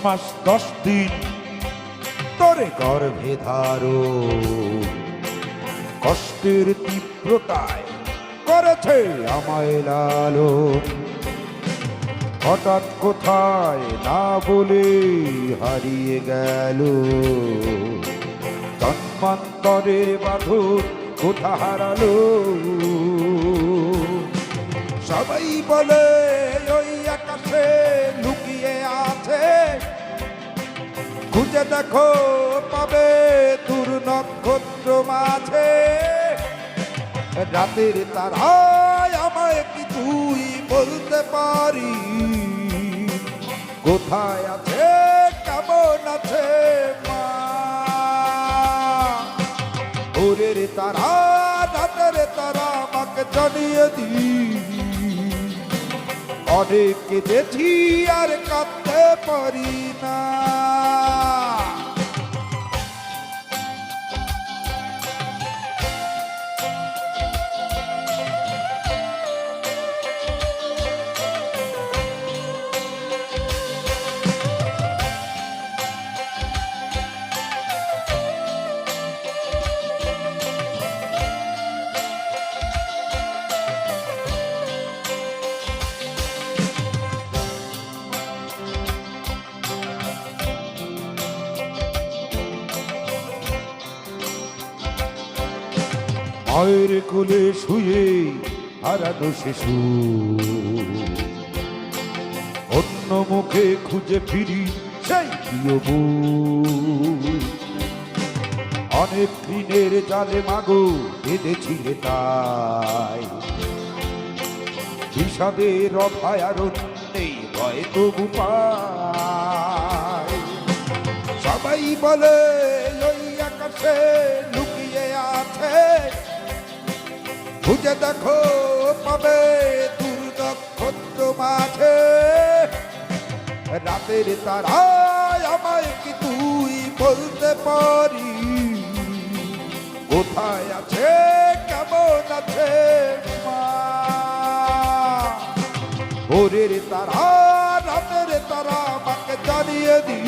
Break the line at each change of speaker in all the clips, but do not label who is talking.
মাস 10 দিন তোরে গর্ভে ধারণ, কষ্টের তীব্রতায় করেছে আমায় লালন। হঠাৎ কোথায় না বলে হারিয়ে গেল, জন্মান্তরের বাঁধন কোথা হারালো। সবাই বলে ওই আকাশে লুকিয়ে আছে, খুঁজে দেখো পাবে দূর নক্ষত্র মাঝে। রাতের তারায় আমায় কি তুই বলতে পারি, কোথায় আছে কেমন আছে মা। ভোরের তারা রাতের তারা আমাকে জানিয়ে দি, অনেক কেঁদেছি আর কাঁদতে পারি না। মায়ের কোলে শুয়ে হারানো শিশু, অন্য মুখে খুঁজে ফিরি সেই প্রিয় বউ। অনেক দিনের জালে মাগো বেঁধেছিলে তাই, বিষাদের অভয়ারণ্যে ভয় তবু পায়। সবাই বলে ওই আকাশে লুকিয়ে আছে, খুঁজে দেখো পাবে দূর নক্ষত্র মাঝে। রাতের তারায় আমায় কি তুই বলতে পারি, কোথায় আছে কেমন আছে মা। ভোরের তারা রাতের তারা আমাকে জানিয়ে দি,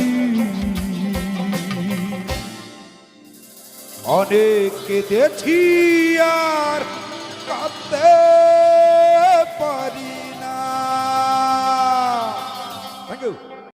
অনেক কেঁদেছি আর কাঁদতে